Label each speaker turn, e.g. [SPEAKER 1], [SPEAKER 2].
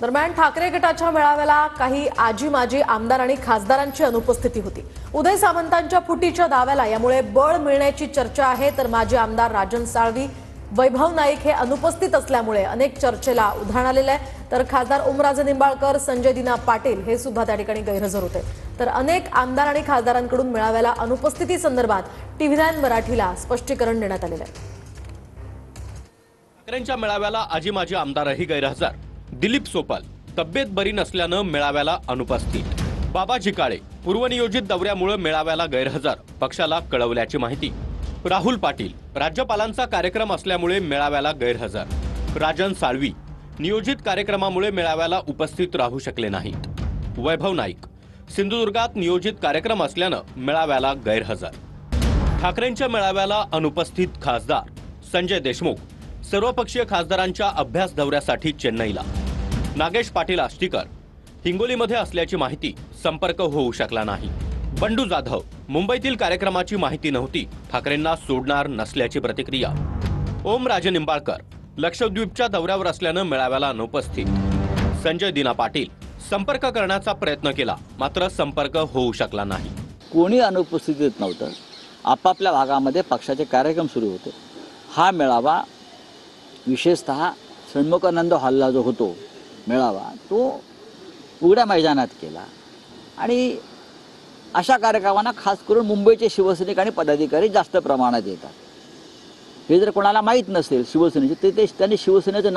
[SPEAKER 1] दरम्यान ठाकरे गटाच्या मेळाव्याला काही आजी माजी आमदार आणि खासदारांची अनुपस्थिती होती। उदय सामंतांच्या फुटीच्या दाव्याला यामुळे बळ मिळण्याची चर्चा आहे, तर माजी आमदार राजन साळवी, वैभव नाईक हे अनुपस्थित असल्यामुळे अनेक चर्चेला उधाण आलेले आहे। तर खासदार ओमराजे निंबाळकर, संजय दिना पाटील हे सुद्धा त्या ठिकाणी गैरहजर होते। तर अनेक आमदार आणि खासदारांकडून मेळाव्याला अनुपस्थिती संदर्भात TV9 मराठीला स्पष्टीकरण देण्यात आलेले आहे।
[SPEAKER 2] ठाकरेंच्या मेळाव्याला आजी माजी आमदारही गैरहजर। दिलीप सोपल तब्येत बरी नसल्यानं मेळाव्याला अनुपस्थित। बाबाजी काळे पूर्वनियोजित दौऱ्यामुळे मेळाव्याला गैरहजर, पक्षाला कळवल्याची माहिती। राहुल पाटील राज्यपालांचा कार्यक्रम असल्यामुळे मेळाव्याला गैरहजर। राजन साळवी नियोजित कार्यक्रमामुळे मेळाव्याला उपस्थित राहू शकले नाहीत। वैभव नाईक सिंधुदुर्गात नियोजित कार्यक्रम असल्यानं मेळाव्याला गैरहजर। ठाकरेंच्या मेळाव्याला अनुपस्थित खासदार संजय देशमुख सर्वपक्षीय खासदारांच्या अभ्यास दौऱ्यासाठी चेन्नईला। नागेश पाटील आष्टीकर हिंगोलीमध्ये असल्याची माहिती, संपर्क होऊ शकला नाही। बंडू जाधव मुंबईतील कार्यक्रमाची माहिती नव्हती, ठाकरेंना सोडणार नसल्याची प्रतिक्रिया। ओमराजे निंबाळकर लक्षद्वीपच्या दौऱ्यावर असल्यानं मेळाव्याला अनुपस्थित। संजय दिना पाटील संपर्क करण्याचा प्रयत्न केला, मात्र संपर्क होऊ शकला नाही।
[SPEAKER 3] कोणी अनुपस्थित नव्हतं, आपापल्या भागामध्ये पक्षाचे कार्यक्रम सुरू होते। हा मेळावा विशेषतः षण्मुखानंद हॉलला जो होतो मेळावा, तो उघड्या मैदानात केला आणि अशा कार्यक्रमांना खास करून मुंबईचे शिवसैनिक आणि पदाधिकारी जास्त प्रमाणात येतात। हे जर कोणाला माहीत नसेल शिवसेनेचे, ते त्यांनी शिवसेनेचं